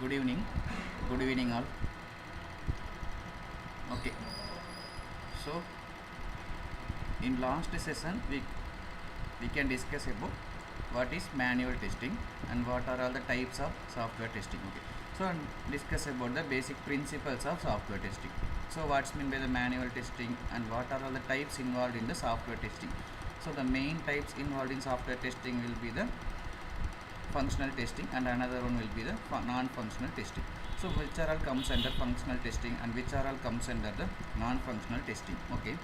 Good evening. Good evening all. Okay. So in last session we can discuss about what is manual testing and what are all the types of software testing. Okay. So discuss about the basic principles of software testing. So what's meant by the manual testing and what are all the types involved in the software testing. So the main types involved in software testing will be the functional testing and another one will be the non-functional testing. So which are all comes under functional testing and which are all comes under the non-functional testing. Okay.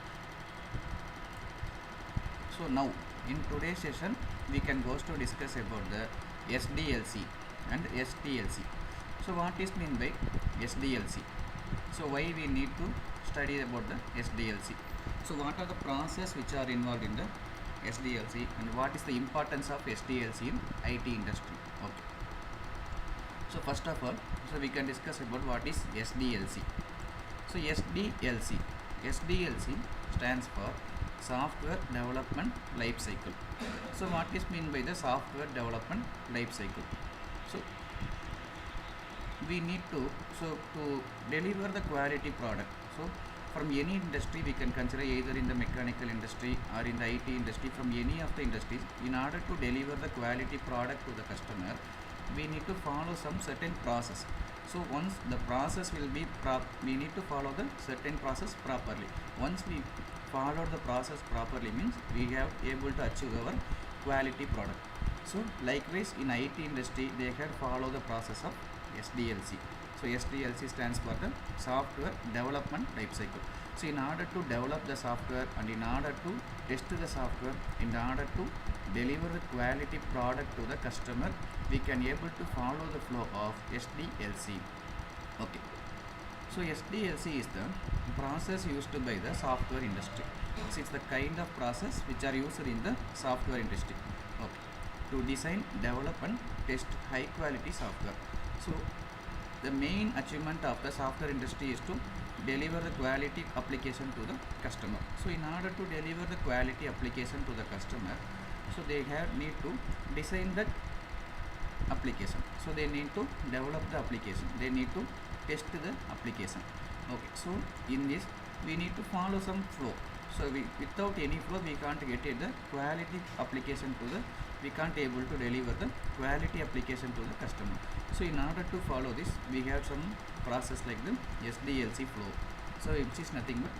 So now in today's session we can go to discuss about the Sdlc and Stlc. So what is mean by Sdlc? So why we need to study about the Sdlc? So what are the process which are involved in the Sdlc and what is the importance of Sdlc in IT industry? Okay. So first of all, so we can discuss about what is Sdlc. So Sdlc stands for Software Development Life Cycle. So what is mean by the Software Development Life Cycle? So we need to deliver the quality product. So from any industry we can consider, either in the mechanical industry or in the IT industry, from any of the industries, in order to deliver the quality product to the customer we need to follow some certain process. So once the process will be we need to follow the certain process properly. Once we follow the process properly means we have able to achieve our quality product. So likewise in IT industry they can follow the process of Sdlc. So Sdlc stands for the Software Development Life Cycle. So in order to develop the software and in order to test the software, in order to deliver the quality product to the customer, we can able to follow the flow of Sdlc. Okay. So Sdlc is the process used by the software industry. So it's the kind of process which are used in the software industry. Okay. To design, develop and test high quality software. So the main achievement of the software industry is to deliver the quality application to the customer. So in order to deliver the quality application to the customer, so they need to design that application. So they need to develop the application. They need to test the application. Okay. So in this we need to follow some flow. So without any flow we can't get the quality application to the, we can't able to deliver the quality application to the customer. So in order to follow this we have some process like the Sdlc flow. So which is nothing but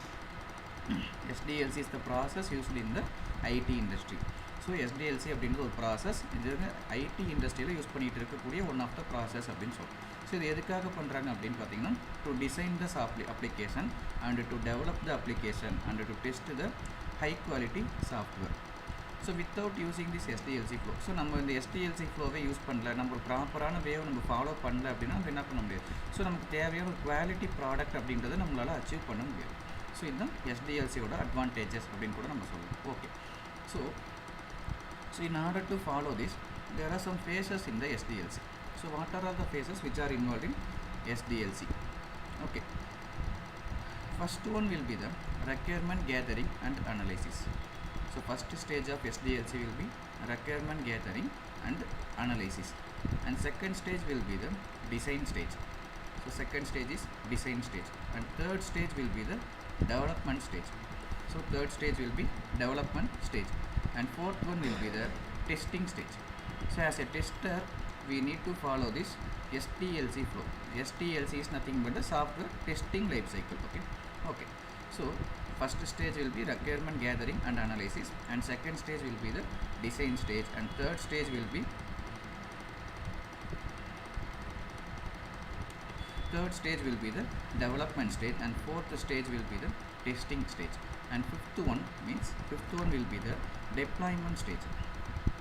Sdlc is the process used in the IT industry. So Sdlc அப்படிங்கிற ஒரு process இது ID இண்டஸ்ட்ரியில் use பண்ணிகிட்டு இருக்கக்கூடிய one of the process அப்படின்னு சொல்லுவோம். So இது எதுக்காக பண்ணுறாங்க அப்படின்னு பார்த்தீங்கன்னா, to design the application and to develop the application and to test the high quality software. So without using this Sdlc flow, so நம்ம இந்த Sdlc ஃப்ளோவை யூஸ் பண்ணல, நம்ம ஒரு ப்ராப்பரான வேவை நம்ம ஃபாலோ பண்ணல அப்படின்னா நம்ம என்ன பண்ண முடியாது. ஸோ நமக்கு தேவையான ஒரு குவாலிட்டி ப்ராடக்ட் அப்படின்றத நம்மளால் அச்சீவ் பண்ண முடியாது. ஸோ இதுதான் Sdlcயோட அட்வான்டேஜஸ் அப்படின்னு கூட நம்ம சொல்லுவோம். Okay. So in order to follow this, there are some phases in the Sdlc. So what are all the phases which are involved in Sdlc? Okay. First one will be the requirement gathering and analysis. So first stage of Sdlc will be requirement gathering and analysis, and second stage will be the design stage. So second stage is design stage, and third stage will be the development stage. So third stage will be development stage, and fourth one will be the testing stage. So as a tester we need to follow this Stlc flow. Stlc is nothing but the software testing life cycle. Okay. So first stage will be requirement gathering and analysis, and second stage will be the design stage, and third stage will be the development stage, and fourth stage will be the testing stage, and fifth one will be the deployment stage.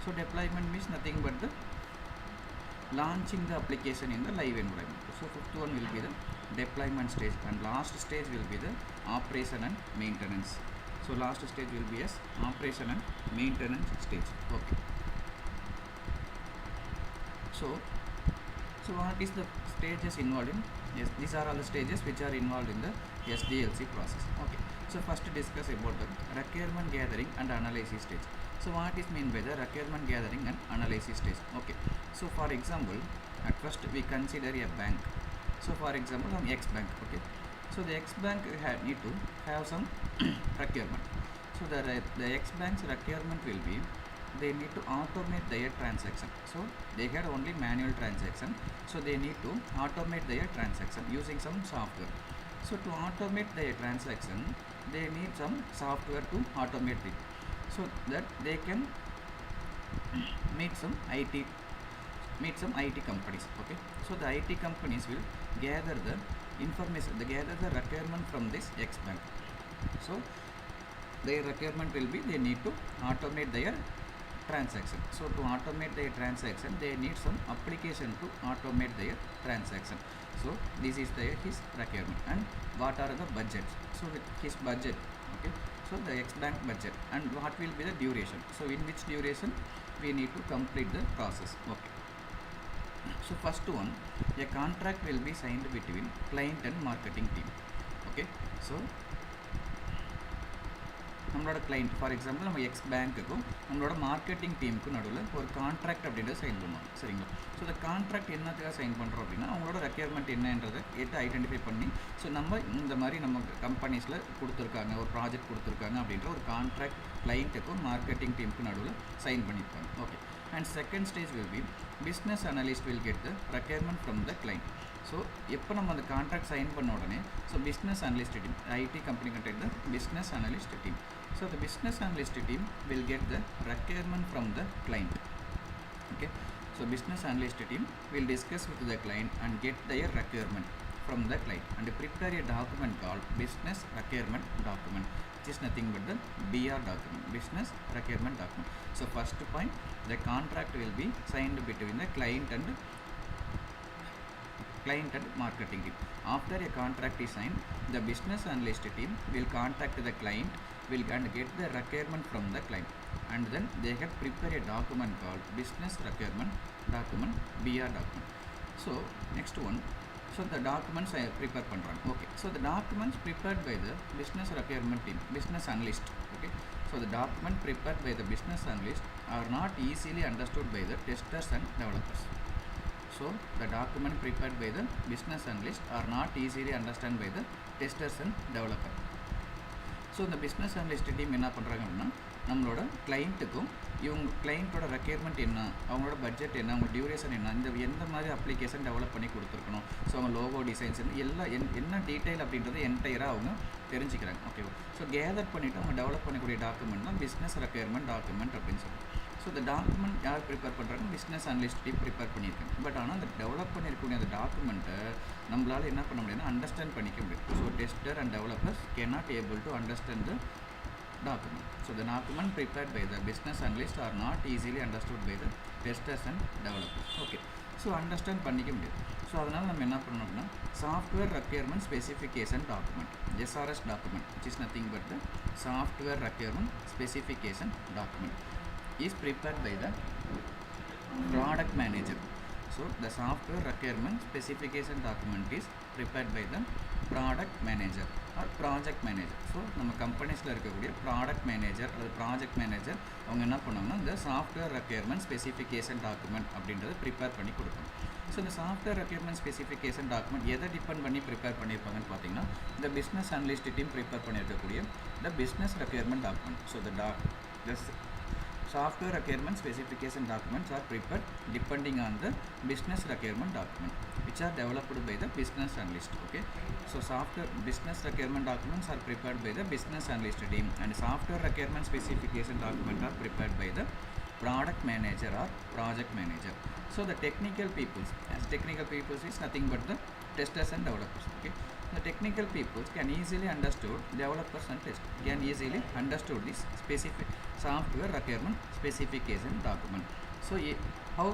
So deployment means nothing but the launching the application in the live environment. So fifth one will be the deployment stage, and last stage will be the operation and maintenance. So last stage will be as operation and maintenance stage. Okay. So what is the stages involved in? Yes, these are all the stages which are involved in the Sdlc process. Okay. So first discuss about the requirement gathering and analysis stage. So what is mean by the requirement gathering and analysis stage? Okay. So for example, At first we consider a bank. So for example, X bank. Okay, so the X bank need to have some requirement. So the X bank's requirement will be they need to automate their transaction. So they had only manual transaction, so they need to automate their transaction using some software. So to automate their transaction, they need some software to automate it, so that they can meet some IT companies. Okay, so the IT companies will gather the information, they gather the requirement from this X bank. So their requirement will be they need to automate their transaction. So to automate their transaction, they need some application to automate their transaction. So this is his requirement. And what are the budgets? So with his budget, okay, so the X bank budget, and what will be the duration, so in which duration we need to complete the process. Okay, so first one, a contract will be signed between client and marketing team. Okay, so நம்மளோட client, for example நம்ம X பேங்க்குக்கும் நம்மளோட marketing டீமுக்கும் நடுவில் ஒரு contract அப்படின்றத sign பண்ணுவோம். சரிங்களா? So இந்த கான்ட்ராக்ட் என்னத்துக்காக சைன் பண்ணுறோம் அப்படின்னா அவங்களோட ரெக்யர்மெண்ட் என்னன்றதை ஐடென்டிஃபை பண்ணி, ஸோ நம்ம இந்த மாதிரி நம்ம கம்பெனிஸில் கொடுத்துருக்காங்க, ஒரு ப்ராஜெக்ட் கொடுத்துருக்காங்க அப்படின்ற ஒரு கான்ட்ராக்ட் கிளைண்ட்டுக்கும் மார்க்கெட்டிங் டீமுக்கும் நடுவில் சைன் பண்ணியிருப்பாங்க. Okay, and second stage will be business analyst will get the requirement from the client. So எப்போ நம்ம அந்த கான்ட்ராக்ட் சைன் பண்ண உடனே, so business analyst team, IT company contact the business analyst team. So the business analyst team will get the requirement from the client. Okay, so business analyst team will discuss with the client and get their requirement from the client and prepare a document called business requirement document, which is nothing but the BR document, business requirement document. So first point, the contract will be signed between the client and marketing team. After a contract is signed, the business analyst team will contact the client, will and get the requirement from the client, and then they have prepare a document called business requirement document, BR document. So next one, so the documents I prepare பண்றாங்க. Okay, so the documents prepared by the business requirement team, business analyst. Okay, so the document prepared by the business analyst are not easily understood by the testers and developers. So the document prepared by the business analyst are not easily understood by the testers and developers. So இந்த business analyst team என்ன பண்ணுறாங்க அப்படின்னா நம்மளோட கிளைண்ட்டுக்கும் இவங்க கிளைண்ட்டோட requirement என்ன, அவங்களோட budget என்ன, அவங்க டியூரேஷன் என்ன, இந்த எந்த மாதிரி அப்ளிகேஷன் டெவலப் பண்ணி கொடுத்துருக்கணும், ஸோ அவங்க லோகோ டிசைன்ஸ் எல்லாம் என்ன டீட்டெயில் அப்படின்றது என்டையராக அவங்க தெரிஞ்சுக்கிறாங்க. ஓகேவா? ஸோ கேதர் பண்ணிவிட்டு அவங்க டெவலப் பண்ணக்கூடிய டாக்குமெண்ட் தான் பிஸ்னஸ் ரெக்யர்மெண்ட் டாக்குமெண்ட் அப்படின்னு சொல்லுவாங்க. ஸோ இந்த டாக்குமெண்ட் யார் ப்ரிப்பேர் பண்ணுறாங்க? பிஸ்னஸ் அனலிஸ்ட் டீம் ப்ரிப்பேர் பண்ணியிருக்காங்க. பட் ஆனால் அந்த டெவலப் பண்ணியிருக்கக்கூடிய அந்த டாக்குமெண்ட்டை நம்மளால் என்ன பண்ண முடியும்னா அண்டர்ஸ்டாண்ட் பண்ணிக்க முடியும். So tester and developers cannot able to understand the document. So the document prepared by the business analyst are not easily understood by the testers and developers. Okay, so understand பண்ணிக்க முடியும். So அதனால் நம்ம என்ன பண்ணணும் அப்படின்னா software requirement specification document, SRS document, which is nothing but the software requirement specification document, is prepared by the product manager. So the software requirement specification document is prepared by the product manager or project manager. So நம்ம கம்பெனிஸில் இருக்கக்கூடிய product manager அல்லது project manager அவங்க என்ன பண்ணுவாங்கன்னா இந்த software requirement specification document அப்படின்றத prepare பண்ணி கொடுக்கணும். ஸோ இந்த சாஃப்ட்வேர் ரெக்யர்மெண்ட் ஸ்பெசிஃபிகேஷன் டாக்குமெண்ட் எதை டிபெண்ட் பண்ணி ப்ரிப்பேர் பண்ணியிருப்பாங்கன்னு பார்த்தீங்கன்னா இந்த பிஸ்னஸ் அனலிஸ்ட் டீம் ப்ரிப்பேர் பண்ணியிருக்கக்கூடிய இந்த business requirement document. So the software requirement specification documents are prepared depending on the business requirement document, which are developed by the business analyst. Okay, so software business requirement documents are prepared by the business analyst team, and software requirement specification documents are prepared by the product manager or project manager. So the technical peoples, as technical peoples is nothing but the testers and developers. Okay, the technical peoples can easily understood, developers and testers can easily understood this specific software requirement specification document. So how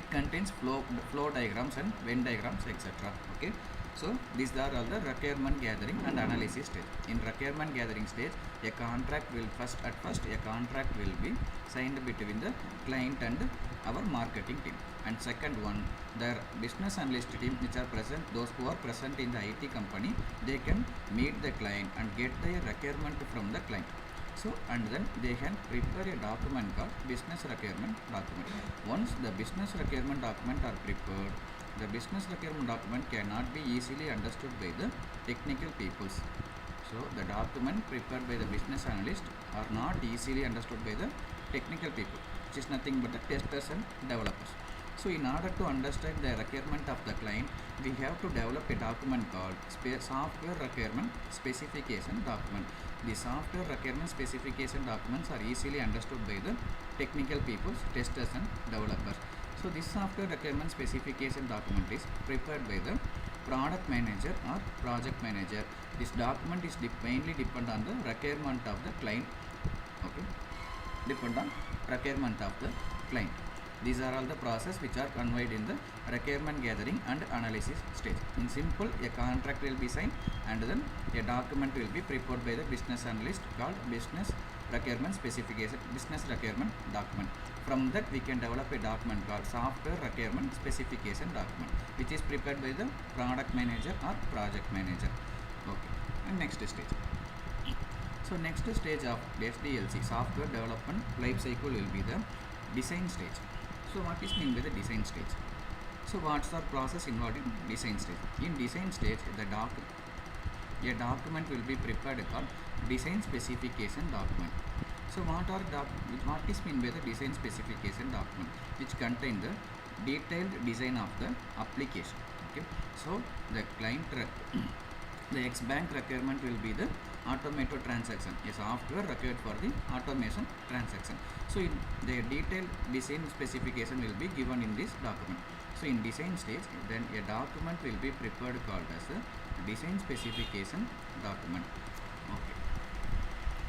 it contains flow diagrams and Venn diagrams, etc. Okay, so these are all the requirement gathering and analysis stage. In requirement gathering stage, a contract will at first a contract will be signed between the client and our marketing team, and second one, the business analyst team, which are present, those who are present in the IT company, they can meet the client and get their requirement from the client. So and then they can prepare a document called business requirement document. Once the business requirement document are prepared, the business requirement document cannot be easily understood by the technical peoples. So the document prepared by the business analyst are not easily understood by the technical people, which is nothing but the testers and developers. So in order to understand the requirement of the client, we have to develop a document called software requirement specification document. The software requirement specification documents are easily understood by the technical people, testers and developers. So this software requirement specification document is prepared by the product manager or project manager. This document is mainly depend on the requirement of the client. Okay, depend on requirement of the client. These are all the process which are conveyed in the requirement gathering and analysis stage. In simple, a contract will be signed and then a document will be prepared by the business analyst called business requirement specification, business requirement document. From that we can develop a document called software requirement specification document, which is prepared by the product manager or project manager. Okay, and next stage. So next stage of SDLC, software development life cycle, will be the design stage. So what is meant by the design stage? So what's the process involved in design stage? In design stage, a document will be prepared called design specification document. So what is meant by the design specification document? Which contain the detailed design of the application. Okay, so the client the ex-bank requirement will be the automated transaction, a software required for the automation transaction. So in the detailed design specification will be given in this document. So in design stage, then a document will be prepared called as a design specification document. Okay.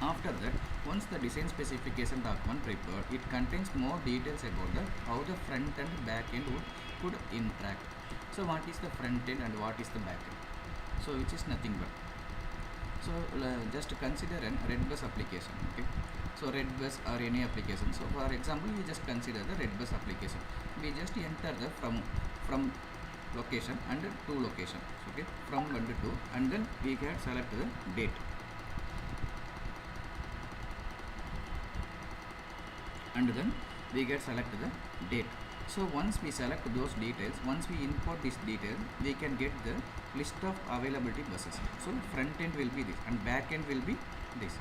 After that, once the design specification document prepared, it contains more details about how the front and back end could interact. So what is the front end and what is the back end? So which is nothing but, so just consider a red bus application. Okay, so red bus or any application. So for example, we just consider the red bus application. We just enter the from location and to location. Okay, from 1 to 2, and then we can select the date, and then we get select the date. So once we select those details, once we import this detail, we can get the list of availability buses. So front end will be this and back end will be this.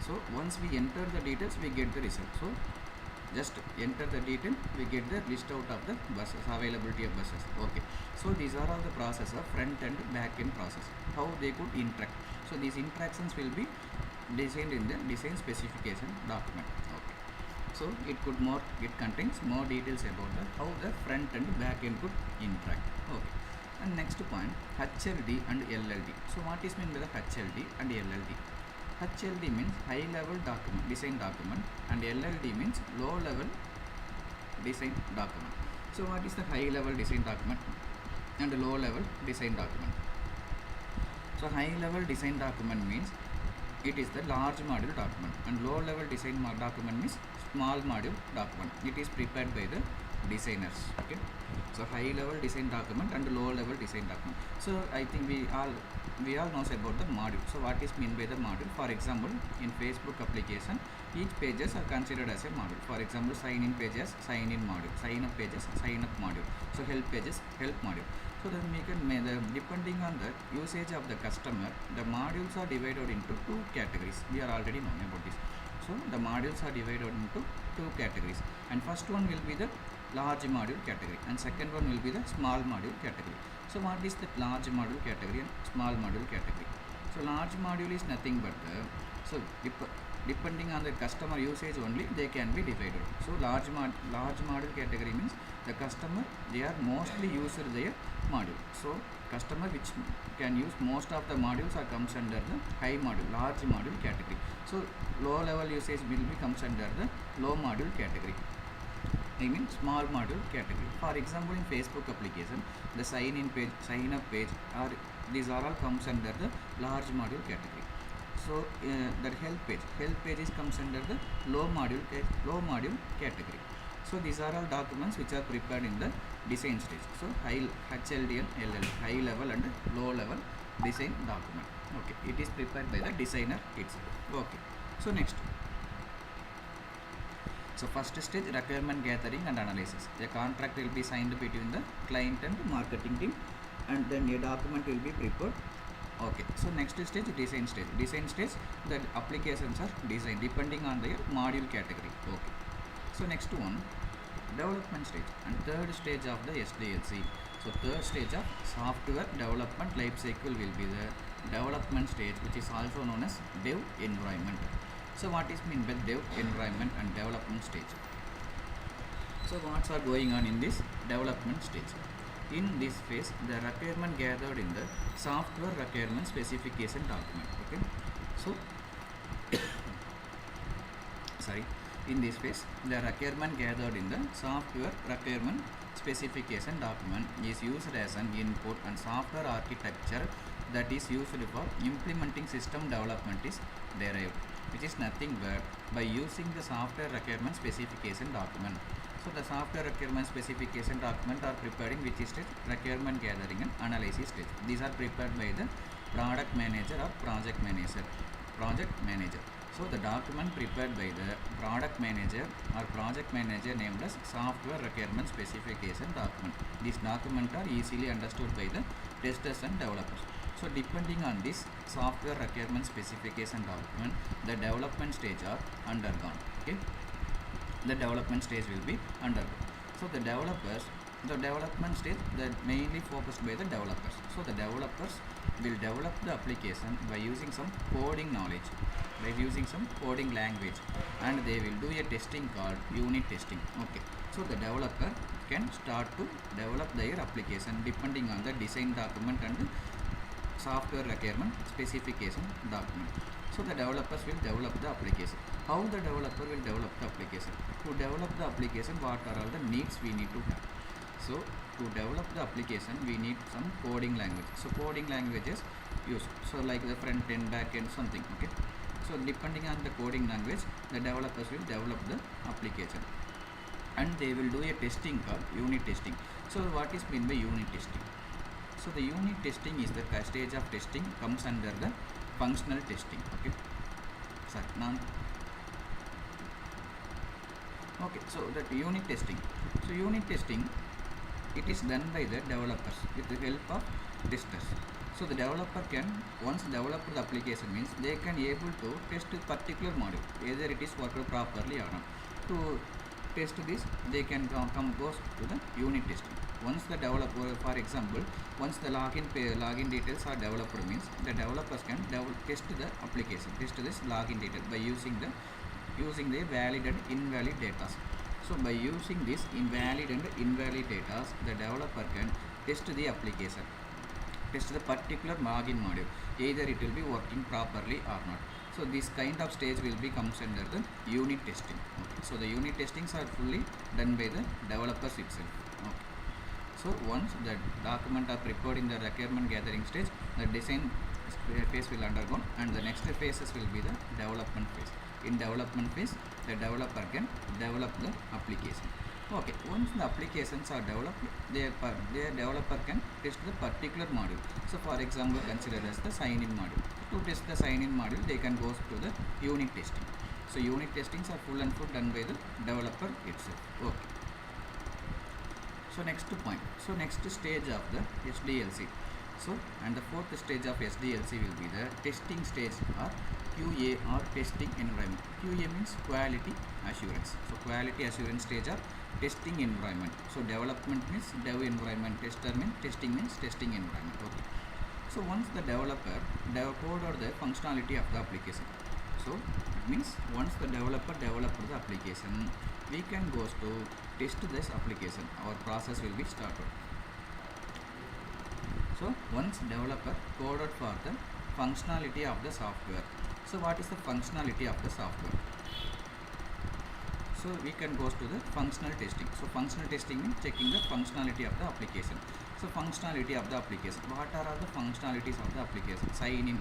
So once we enter the details, we get the result. So just enter the detail, we get the list out of the buses, availability of buses. Okay, so these are all the process of front and back end process, how they could interact. So these interactions will be designed in the design specification document. Okay, so it contains more details about how the front and back end could interact. Okay, and next point, HLD and LLD. So what is meant by the HLD and LLD? HLD means high level document, design document, and LLD means low level design document. So what is the high level design document and low level design document? So high level design document means it is the large module document, and low level design document means small module document. It is prepared by the designers. Okay, so high level design document and low level design document. So I think we all knows about the module. So what is meant by the module? For example, in Facebook application, each pages are considered as a module. For example, sign in pages, sign in module, sign up pages, sign up module. So help pages, help module. So then we can depending on the usage of the customer, the modules are divided into two categories. We are already knowing about this. So the modules are divided into two categories, and first one will be the large module category, and second one will be the small module category. So what is the large module category and small module category? So large module is nothing but depending on the customer usage only, they can be divided. So large module category means the customer, they are mostly used their module. So customer which can use most of the modules are comes under the high module, large module category. So low level usage will be comes under the low module category, I mean small module category. For example, in Facebook application, the sign in page, sign up page, or these are all comes under the large module category. So that help page is comes under the low module category. So these are all documents which are prepared in the design stage. So HLD and LLD, high level and low level design document. Okay, it is prepared by the designer itself. Okay, So next, so first stage, requirement gathering and analysis. A contract will be signed between the client and marketing team, and then a document will be prepared. Okay, so next stage, design stage. Design stage, the applications are designed depending on their module category. Okay, so next one, development stage, and third stage of the SDLC. So third stage of software development life cycle will be the development stage, which is also known as dev environment. So what is mean by dev environment and development stage? So what's are going on in this development stage? In this phase, the requirement gathered in the software requirement specification document. Okay, so sorry, in this phase, the requirement gathered in the software requirement specification document is used as an input, and software architecture that is used for implementing system development is derived, which is nothing but by using the software requirement specification document. So the software requirement specification document are prepared in which stage? Requirement gathering and analysis stage. These are prepared by the product manager or project manager. So the document prepared by the product manager or project manager named as software requirement specification document. These documents are easily understood by the testers and developers. So depending on this software requirement specification document, the development stage are undergone. Okay, the development stage will be undergone. So the development stage, that mainly focused by the developers. So the developers will develop the application by using some coding knowledge, by using some coding language, and they will do a testing called unit testing. Okay, so the developer can start to develop their application depending on the design document and software requirement specification document. So the developers will develop the application. How the developer will develop the application? To develop the application, what are all the needs we need to have? So to develop the application, we need some coding language. So coding languages used, so like the front end, back end, something. Okay, so depending on the coding language, the developers will develop the application, and they will do a testing called unit testing. So what is meant by unit testing? So the unit testing is the stage of testing, comes under the functional testing. Okay, sorry, okay, so that unit testing. So unit testing, it is done by the developers with the help of testers. So the developer can, once develop the application, means they can able to test a particular module, either it is worked properly or not. To test this, they can goes to the unit testing. Once the developer, for example, once the login details are developed, means the developers can test the application, test this login detail by using the valid and invalid data. So by using this invalid and invalid data, the developer can test the application, test the particular login module, either it will be working properly or not. So this kind of stage will be comes under the unit testing. Okay, so the unit testings are fully done by the developers itself. Okay, so once the document are prepared in the requirement gathering stage, the design phase will undergo, and the next phases will be the development phase. In development phase, the developer can develop the application. Okay, once the applications are developed, their developer can test the particular module. So for example, consider as the sign-in module. To test the sign-in module, they can go to the unit testing. So unit testings are full and full done by the developer itself. Okay, so next point, so next stage of the SDLC. So and the fourth stage of SDLC will be the testing stage, or QA, or testing environment. QA means quality assurance. So quality assurance stage of testing environment. So development means dev environment, tester means testing environment. Okay, so once the developer coded the functionality of the application, so it means once the developer developed the application, we can go to test this application. Our process will be started. So once developer coded for the functionality of the software. So what is the functionality of the software? So we can go to the functional testing. So functional testing means checking the functionality of the application. So functionality of the application. What are all the functionalities of the application? Sign in,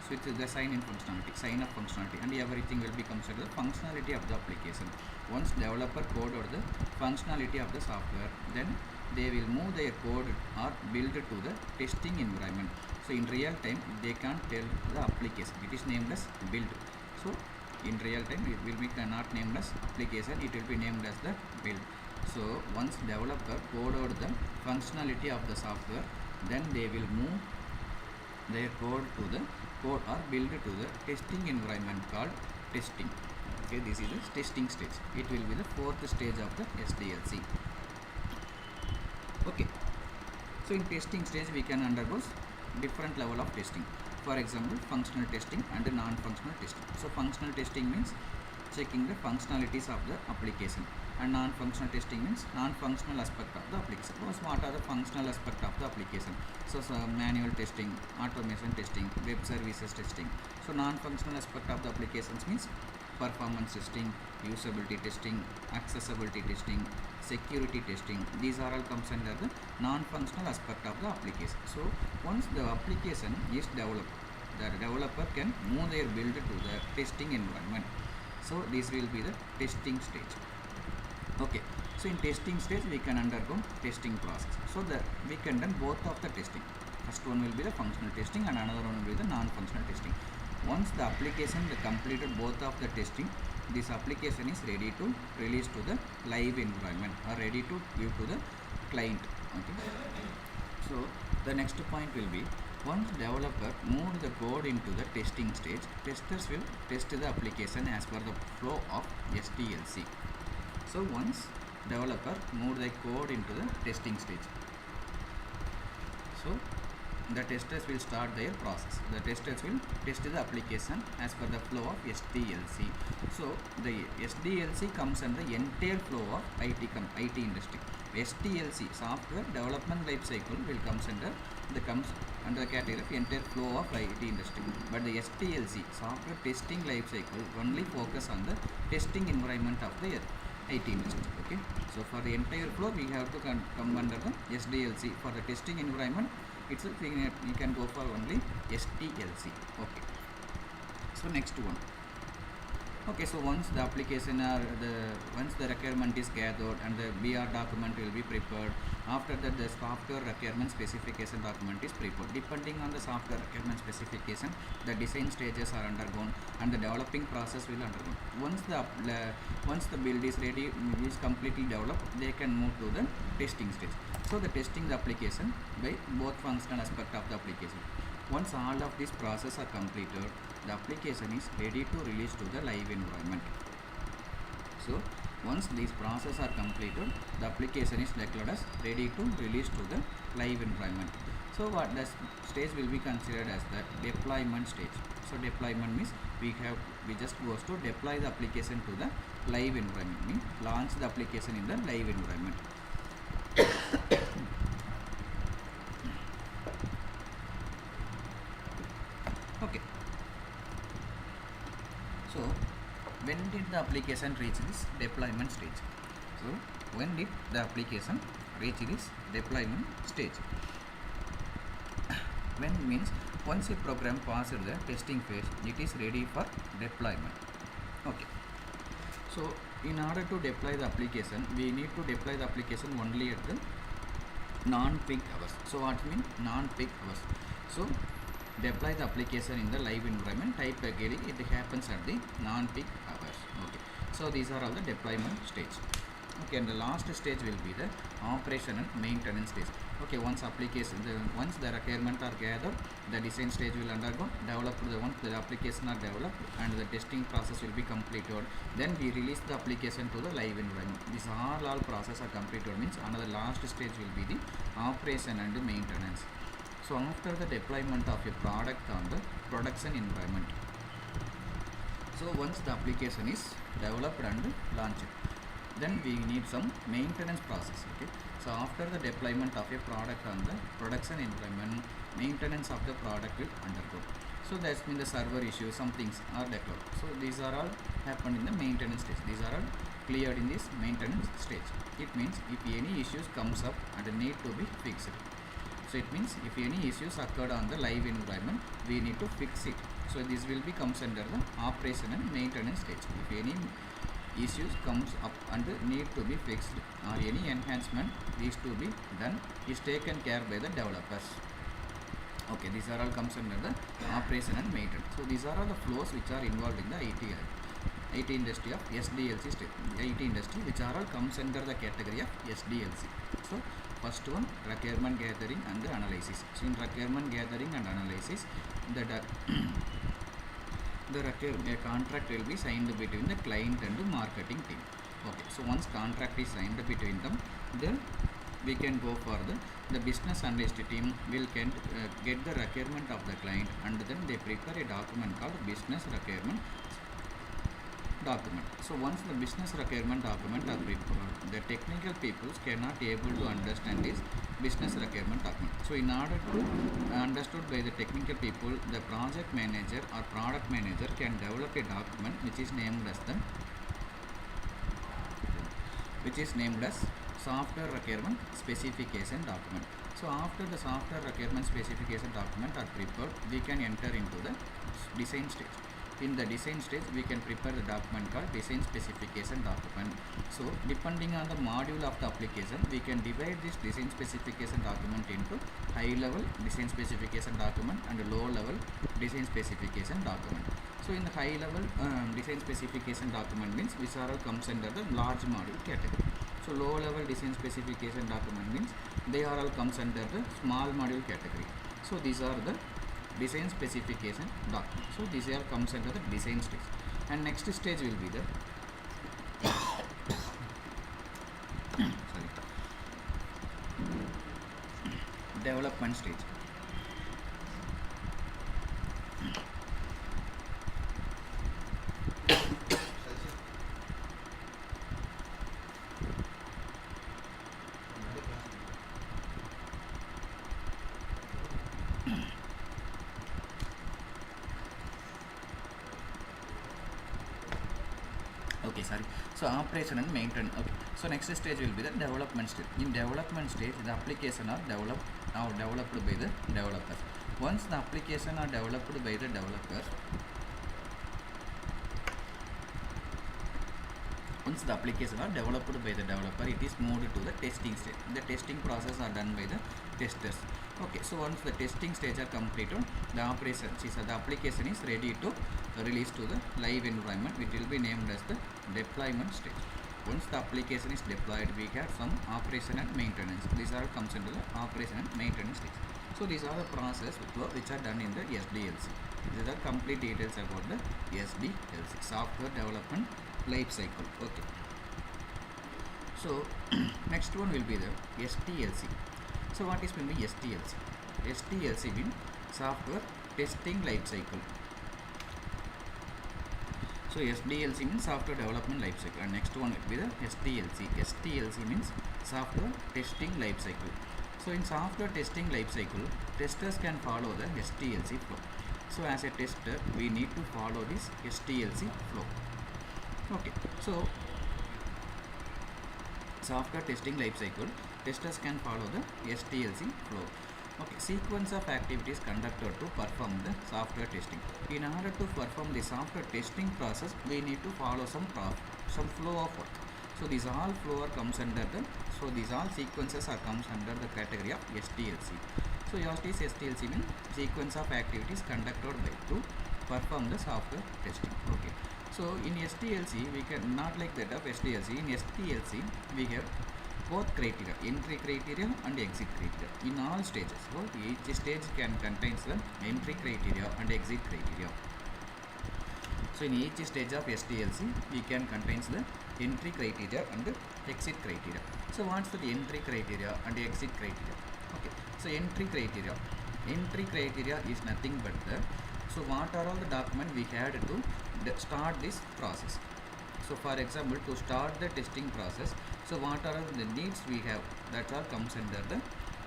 switch the sign in functionality, sign up functionality, and everything will be considered the functionality of the application. Once developer coded the functionality of the software, then they will move their code or build to the testing environment. So in real time, they can't tell the application. It is named as build. So In real time it will be not named as application, it will be named as the build. So once developer code out the functionality of the software, then they will move their code to the code or build to the testing environment called testing. Okay, this is the testing stage. It will be the fourth stage of the SDLC. Okay, so in testing stage we can undergo different level of testing. For example, functional testing and non-functional testing. So functional testing means checking the functionalities of the application, and non-functional testing means non-functional aspect of the application. So what are the functional aspect of the application? So manual testing, automation testing, web services testing. So non-functional aspect of the applications means performance testing, usability testing, accessibility testing, security testing. These are all comes under the non-functional aspect of the application. So once the application is developed, the developer can move their build to the testing environment. So this will be the testing stage. Okay, so in testing stage we can undergo testing process. So we can done both of the testing. First one will be the functional testing and another one will be the non-functional testing. Once the application completed both of the testing, this application is ready to release to the live environment or ready to give to the client. Okay, so the next point will be, once developer moved the code into the testing stage, testers will test the application as per the flow of Sdlc. So once developer moved the code into the testing stage, so the testers will start their process. The testers will test the application as per the flow of Sdlc. So the Sdlc comes under the entire flow of IT industry. Stlc, software development life cycle, will comes under the category of entire flow of IT industry. But the Stlc, software testing life cycle, only focus on the testing environment of the IT industry. Okay, so for the entire flow we have to come under the Sdlc. For the testing environment itself we can go for only Stlc. Okay, so next one. Okay, so once the application once the requirement is gathered and the BR document will be prepared, after that the software requirement specification document is prepared. Depending on the software requirement specification, the design stages are undergone and the developing process will undergo. Once the build is ready, is completely developed, they can move to the testing stage. So the testing the application by both functional aspect of the application. Once all of these processes are completed, the application is ready to release to the live environment. So once these processes are completed, the application is declared as ready to release to the live environment. So what the stage will be considered as the deployment stage. So deployment means we just goes to deploy the application to the live environment, means launch the application in the live environment. Okay, so when did the application reach this deployment stage? So when did the application reach this deployment stage? When means once a program passes the testing phase, it is ready for deployment. Okay, so in order to deploy the application, we need to deploy the application only at the non-peak hours. So what means non-peak hours? So deploy the application in the live environment, type again, it happens at the non-peak hours. Okay, so these are all the deployment stage. Okay, and the last stage will be the operation and maintenance stage. Okay, once the requirement are gathered, the design stage will undergo, once the application are developed and the testing process will be completed, then we release the application to the live environment. These all process are completed, means another last stage will be the operation and maintenance. So after the deployment of a product on the production environment, so once the application is developed and launched, then we need some maintenance process. Okay, so after the deployment of a product on the production environment, maintenance of the product will undergo. So that's mean the server issues, some things are declared. So these are all happened in the maintenance stage. These are all cleared in this maintenance stage. It means if any issues comes up and need to be fixed. So it means if any issues occurred on the live environment, we need to fix it. So this will be comes under the operation and maintenance stage. If any issues comes up and need to be fixed or any enhancement is to be done, is taken care by the developers. Okay, these are all comes under the operation and maintenance. So these are all the flows which are involved in the IT. IT industry of SDLC stage. IT industry, which are all comes under the category of SDLC. So first one, requirement gathering and the analysis. So in requirement gathering and analysis, a contract will be signed between the client and the marketing team. Okay, so once contract is signed between them, then we can go for the business analyst team will get the requirement of the client, and then they prepare a document called business requirement document. So once the business requirement document are prepared, the technical people cannot able to understand this business requirement document. So in order to understood by the technical people, the project manager or product manager can develop a document which is named as software requirement specification document. So after the software requirement specification document are prepared, we can enter into the design stage. In the design stage, we can prepare the document called design specification document. So depending on the module of the application, we can divide this design specification document into high level design specification document and low level design specification document. So in the high level design specification document means which are all comes under the large module category. So low level design specification document means they are all comes under the small module category. So these are the design specification document. So these all comes under the design stage, and next stage will be the development stage. Okay, sorry. So operation and maintenance. Okay, so next stage will be the development stage. In development stage, the application are developed by the developers. Once the application are developed by the developers, it is moved to the testing stage. The testing process are done by the testers. Okay, so once the testing stage are completed, the application is ready to release to the live environment, which will be named as the deployment stage. Once the application is deployed, we have some operation and maintenance. These are comes into the operation and maintenance stage. So these are the process which are done in the SDLC. These are complete details about the SDLC, software development life cycle. Okay, so next one will be the STLC. So what is mean by STLC? STLC means software testing life cycle. So SDLC means software development life cycle, and next one will be the STLC. STLC means software testing life cycle. So in software testing life cycle, testers can follow the STLC flow. So as a tester, we need to follow this STLC flow. Okay, so software testing life cycle, testers can follow the STLC flow. Okay, sequence of activities conducted to perform the software testing. In order to perform the software testing process, we need to follow some flow of work. So these all flow comes under the, so these all sequences are comes under the category of STLC. So what is STLC means sequence of activities conducted by to perform the software testing. Okay, so in STLC we can not like that of STLC. In STLC we have both criteria, entry criteria and exit criteria in all stages. So each stage can contains the entry criteria and exit criteria. So in each stage of STLC, we can contains the entry criteria and the exit criteria. So what's the entry criteria and the exit criteria? Okay, so entry criteria is nothing but the, so what are all the documents we had to start this process. So for example, to start the testing process, so what are the needs we have, that all comes under the,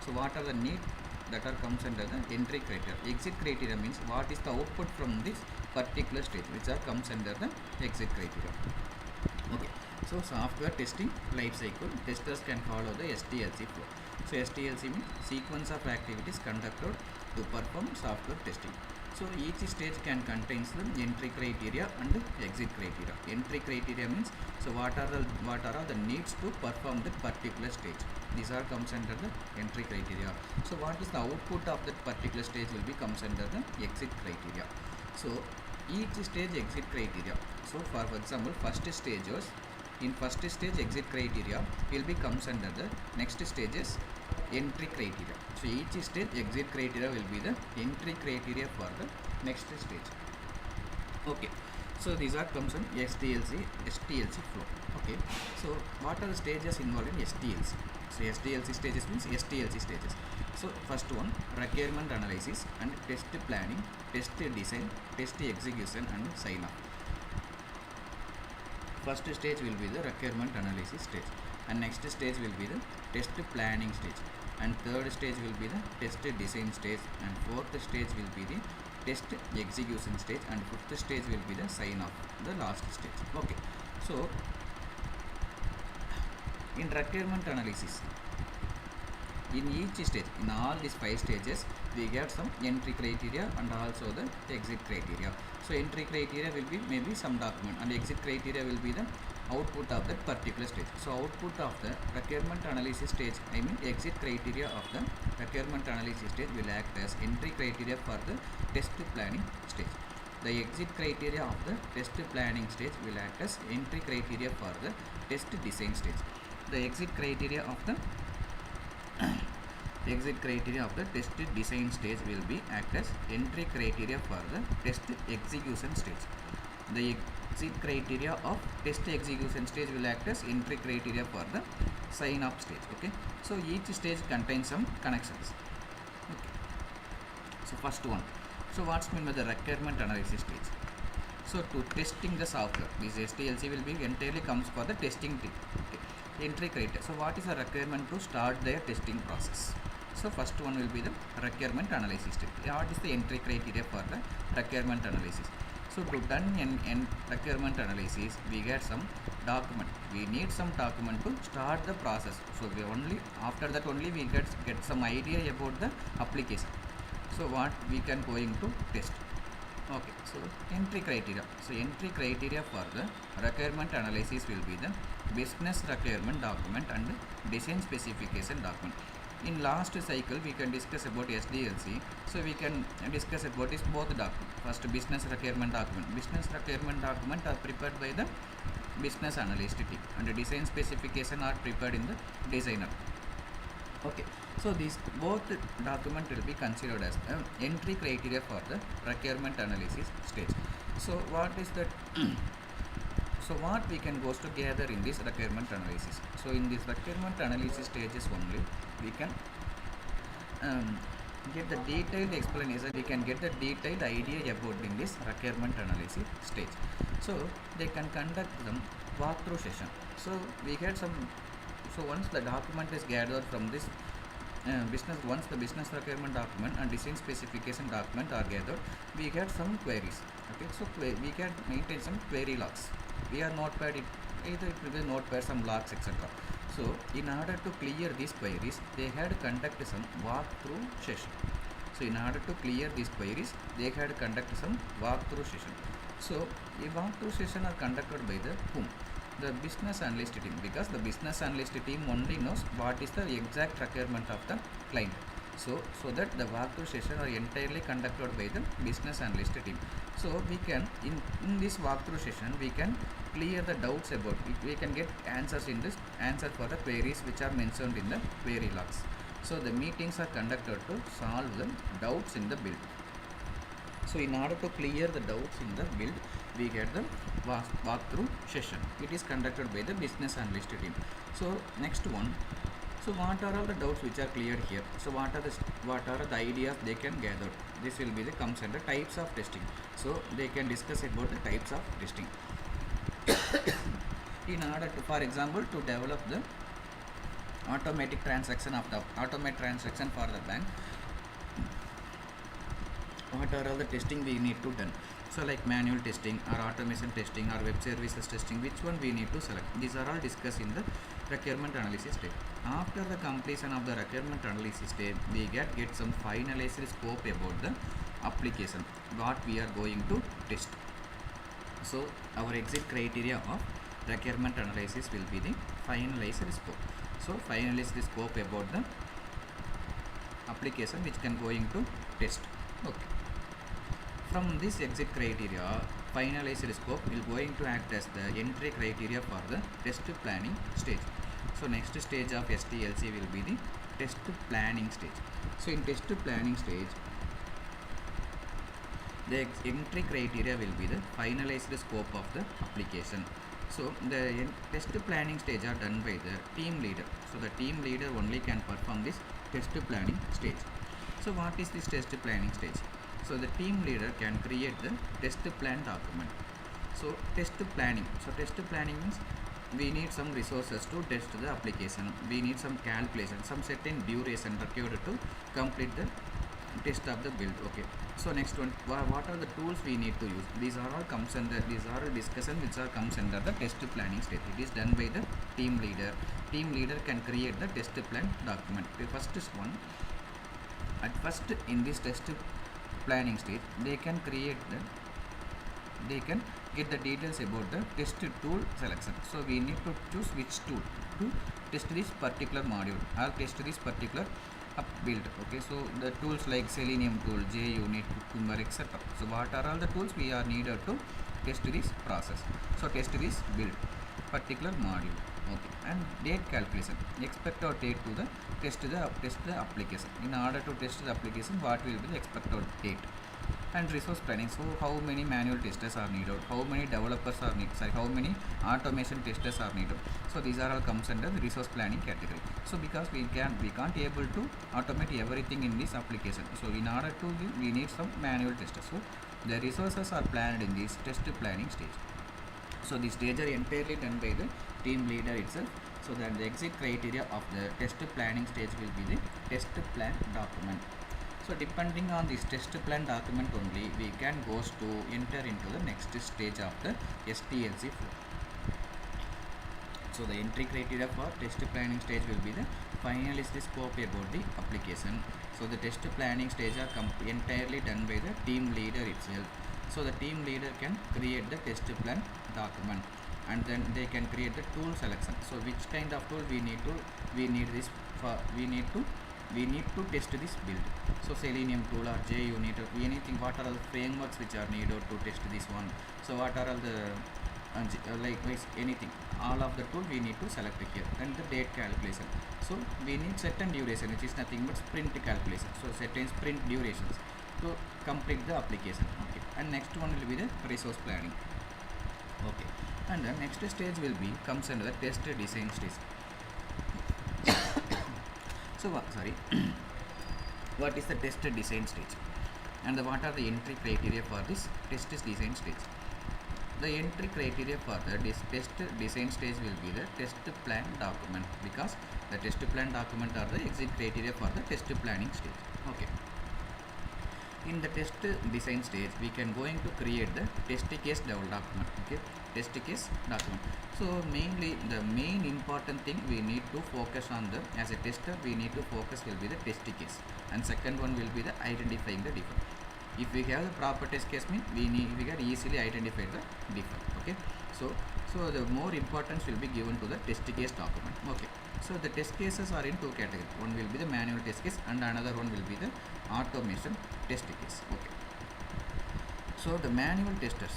so what are the needs that are comes under the entry criteria. Exit criteria means what is the output from this particular stage, which are comes under the exit criteria. Okay, so software testing life cycle, testers can follow the STLC flow. So STLC means sequence of activities conducted to perform software testing. So each stage can contains the entry criteria and exit criteria. Entry criteria means, so what are all the needs to perform that particular stage. These are comes under the entry criteria. So what is the output of that particular stage will be comes under the exit criteria. So each stage exit criteria. So for example, first stage was, in first stage exit criteria will be comes under the next stages entry criteria. So each stage exit criteria will be the entry criteria for the next stage. Okay, so these are comes on STLC flow. Okay, so what are the stages involved in STLC? So SDLC stages means STLC stages. So first one, requirement analysis and test planning, test design, test execution and sign off. First stage will be the requirement analysis stage, and next stage will be the test planning stage, and third stage will be the test design stage, and fourth stage will be the test execution stage, and fifth stage will be the sign off, the last stage. Okay, so in requirement analysis, in each stage, in all these 5 stages, we get some entry criteria and also the exit criteria. So entry criteria will be maybe some document, and exit criteria will be the output of that particular stage. So output of the requirement analysis stage, I mean exit criteria of the requirement analysis stage will act as entry criteria for the test planning stage. The exit criteria of the test planning stage will act as entry criteria for the test design stage. The exit criteria of the test design stage will be act as entry criteria for the test execution stage. The exit criteria of test execution stage will act as entry criteria for the sign off stage. Okay, so each stage contains some connections. Okay, so first one, so what's meant by the requirement analysis stage? So to testing the software, this STLC will be entirely comes for the testing team. Okay, entry criteria. So what is the requirement to start their testing process? So first one will be the requirement analysis stage. What is the entry criteria for the requirement analysis? So to done in requirement analysis, we get some document. We need some document to start the process. So we only after that only we get some idea about the application. So what we can going to test. Okay, so entry criteria. So entry criteria for the requirement analysis will be the business requirement document and design specification document. In last cycle we can discuss about SDLC, so we can discuss about this both document. First, business requirement document. Business requirement document are prepared by the business analyst team, and the design specification are prepared in the designer. Okay, so these both document will be considered as entry criteria for the requirement analysis stage. So what is that? So what we can goes together in this requirement analysis? So in this requirement analysis stages only we can get the detailed explanation, we can get the detailed idea about in this requirement analysis stage. So they can conduct some walkthrough session. So we get some, so once the document is gathered from this once the business requirement document and design specification document are gathered, we get some queries. Okay, so we can maintain some query logs. We are notepad, either it will be notepad, some logs, etc. So in order to clear these queries, they had conduct some walkthrough session. So in order to clear these queries, they had conduct some walkthrough session. So a walkthrough session are conducted by the whom? The business analyst team, because the business analyst team only knows what is the exact requirement of the client. So that the walkthrough session are entirely conducted by the business analyst team. So we can in this walkthrough session we can clear the doubts about it. We can get answers in this answer for the queries which are mentioned in the query logs. So the meetings are conducted to solve the doubts in the build. So in order to clear the doubts in the build, we get the walkthrough session. It is conducted by the business analyst team. So next one, so what are all the doubts which are cleared here? So what are the ideas they can gather? This will be the comes under types of testing. So they can discuss about the types of testing. In order to, for example, to develop the automatic transaction of the automatic transaction for the bank, what are all the testing we need to done? So like manual testing or automation testing or web services testing, which one we need to select? These are all discussed in the requirement analysis stage. After the completion of the requirement analysis stage, we get some finalized scope about the application, what we are going to test. So our exit criteria of requirement analysis will be the finalized scope. So finalized scope about the application which can going to test. Okay. from this exit criteria, finalized scope will going to act as the entry criteria for the test planning stage. So next stage of STLC will be the test planning stage. So in test planning stage, the entry criteria will be the finalized scope of the application. So the test planning stage are done by the team leader. So the team leader only can perform this test planning stage. So what is this test planning stage? So the team leader can create the test plan document. So test planning. So test planning means we need some resources to test the application. We need some calculation, some certain duration required to complete the test of the build. Okay. So next one, what are the tools we need to use? These are all comes under, these are discussion which are comes under the test planning stage. It is done by the team leader. Team leader can create the test plan document. The first is one. At first in this test planning stage, they can create the, they can get the details about the test tool selection. So we need to choose which tool to test this particular module or test this particular build. Okay, so the tools like Selenium tool, JUnit, Cucumber, etc. So what are all the tools we are needed to test this process? So test this build particular module. Okay, and date calculation, expected date to the test the application. In order to test the application, what will be the expected date? And resource planning. So how many manual testers are needed? How many developers are needed? Sorry, how many automation testers are needed? So these are all comes under the resource planning category. So because we can't able to automate everything in this application. So in order to we need some manual testers. So the resources are planned in this test planning stage. So the stage are entirely done by the team leader itself. So that the exit criteria of the test planning stage will be the test plan document. So depending on this test plan document only, we can goes to enter into the next stage of the Stlc flow. So the entry criteria for test planning stage will be the finalized scope about the application. So the test planning stage are entirely done by the team leader itself. So the team leader can create the test plan document, and then they can create the tool selection. So which kind of tool we need to test this build. So Selenium tool or JUnit or anything, what are all the frameworks which are needed to test this one? So what are all the likewise anything, all of the tool we need to select here. And the date calculation, so we need certain duration which is nothing but sprint calculation. So certain sprint durations to complete the application. Okay, and next one will be the resource planning. Okay, and the next stage will be comes under the test design stage. So what is the test design stage, and what are the entry criteria for this test design stage? The entry criteria for the test design stage will be the test plan document, because the test plan document are the exit criteria for the test planning stage. Okay. In the test design stage, we can going to create the test case document. Okay, test case document. So mainly the main important thing we need to focus on the, as a tester we need to focus will be the test case, and second one will be the identifying the defect. If we have the proper test case, means we can easily identify the defect. Okay, so the more importance will be given to the test case document. Okay, so the test cases are in two categories. One will be the manual test case, and another one will be the automation test case. Okay, so the manual testers,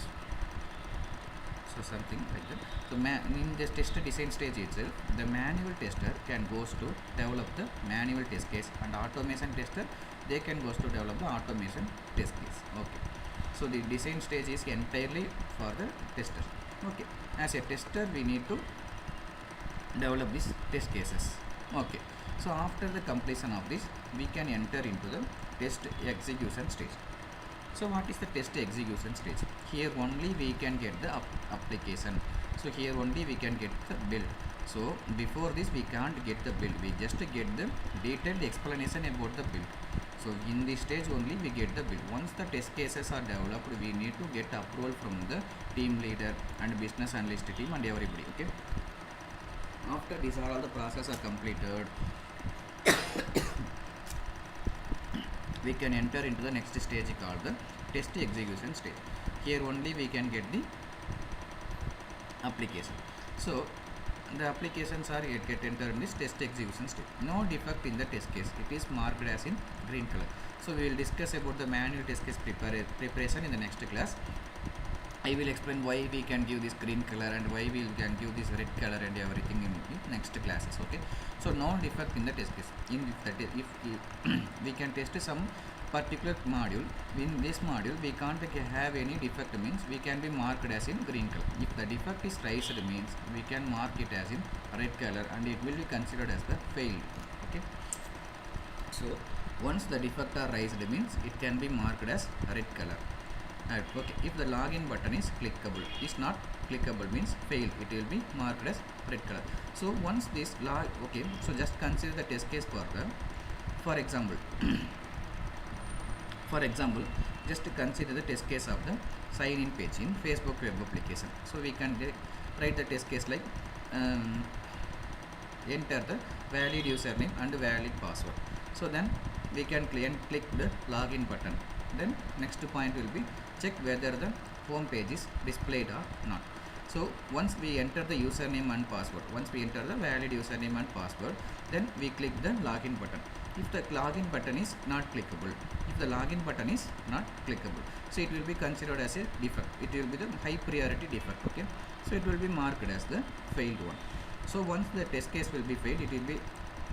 so something like that. So in this test design stage itself, the manual tester can goes to develop the manual test case, and automation tester they can goes to develop the automation test case. Okay, so the design stage is entirely for the tester. Okay, as a tester we need to develop these test cases. Okay, so after the completion of this, we can enter into the test execution stage. So what is the test execution stage? Here only we can get the application. So here only we can get the build. So before this we can't get the build, we just get the detailed explanation about the build. So in this stage only we get the build. Once the test cases are developed, we need to get approval from the team leader and business analyst team and everybody. Okay, after these are all the process are completed, we can enter into the next stage called the test execution stage. Here only we can get the application. So the applications are get entered in this test execution stage. No defect in the test case, it is marked as in green color. So we will discuss about the manual test case preparation in the next class. I will explain why we can give this green color and why we can give this red color and everything in next classes. Okay. So no defect in the test case. If we can test some particular module, in this module we can't have any defect, means we can be marked as in green color. If the defect is raised, means we can mark it as in red color and it will be considered as the failed. Okay. So once the defect are raised, means it can be marked as red color. Okay, if the login button is clickable, is not clickable, means failed, it will be marked as red color. So once this okay, so just consider the test case for the, for example just to consider the test case of the sign in page in Facebook web application. So we can write the test case like enter the valid username and valid password. So then we can click the login button. Then next point will be check whether the home page is displayed or not. So once we enter the username and password, once we enter the valid username and password, then we click the login button. If the login button is not clickable, so it will be considered as a defect. It will be the high priority defect. Okay, so it will be marked as the failed one. So once the test case will be failed, it will be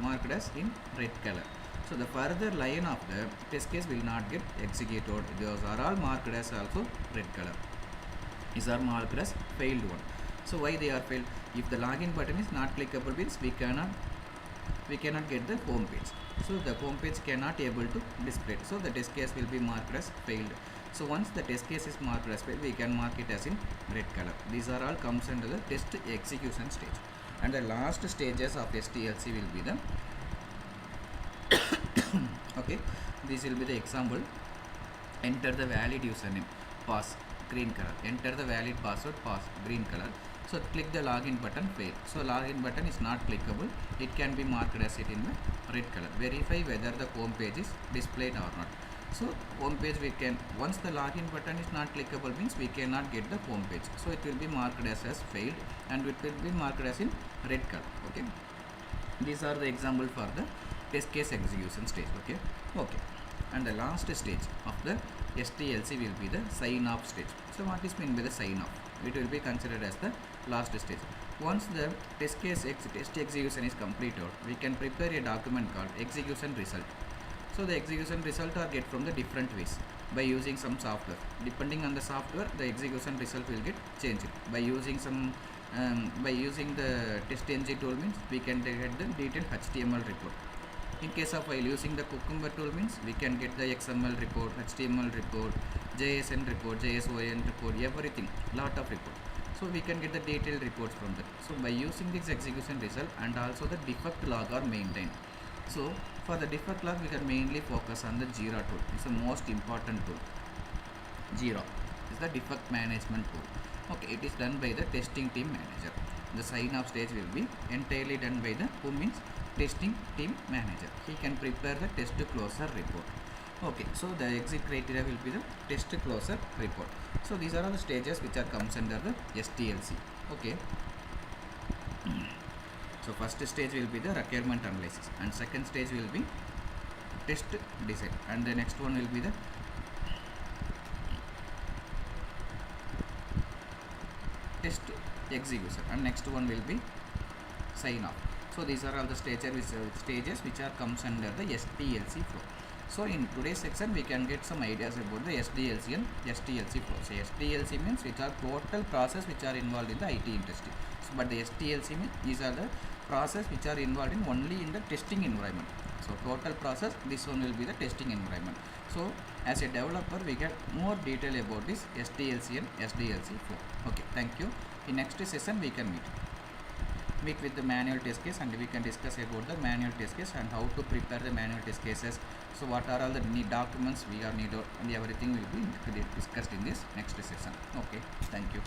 marked as in red color. So the further line of the test case will not get executed. Those are all marked as also red color. These are marked as failed one. So why they are failed? If the login button is not clickable, means we cannot get the home page. So the home page cannot able to display. So the test case will be marked as failed. So once the test case is marked as failed, we can mark it as in red color. These are all comes under the test execution stage. And the last stages of Stlc will be the okay, this will be the example. Enter the valid username, pass, green color. Enter the valid password, pass, green color. So click the login button, fail. So login button is not clickable, it can be marked as it in the red color. Verify whether the home page is displayed or not. So home page we can, once the login button is not clickable, means we cannot get the home page. So it will be marked as failed and it will be marked as in red color. Okay, these are the example for the test case execution stage. Okay. And the last stage of the Stlc will be the sign off stage. So what is meant by the sign off? It will be considered as the last stage. Once the test case test execution is completed, we can prepare a document called execution result. So the execution result are get from the different ways by using some software. Depending on the software, the execution result will get changed. By using some by using the test ng tool, means we can get the detailed HTML report. In case of while using the Cucumber tool, means we can get the XML report, HTML report, JSN report, JSON report, everything, lot of report. So we can get the detailed reports from that. So by using this execution result, and also the defect log are maintained. So for the defect log, we can mainly focus on the Jira tool. It's the most important tool. Jira is the defect management tool. Okay, it is done by the testing team manager. The sign off stage will be entirely done by the who means testing team manager. He can prepare the test closure report. Okay, so the exit criteria will be the test closure report. So these are all the stages which are comes under the Stlc. Okay. So first stage will be the requirement analysis, and second stage will be test design, and the next one will be the test execution, and next one will be sign off. So these are all the stages which are comes under the Stlc flow. So in today's section, we can get some ideas about the Sdlc and Stlc flow. So Sdlc means which are total process which are involved in the IT industry. So, but the Stlc means these are the process which are involved in only in the testing environment. So total process, this one will be the testing environment. So as a developer, we get more detail about this Stlc and Sdlc flow. Okay, thank you. In next session, we can meet with the manual test case, and we can discuss about the manual test case and how to prepare the manual test cases. So what are all the documents we are needed, and everything will be discussed in this next session. Okay, thank you.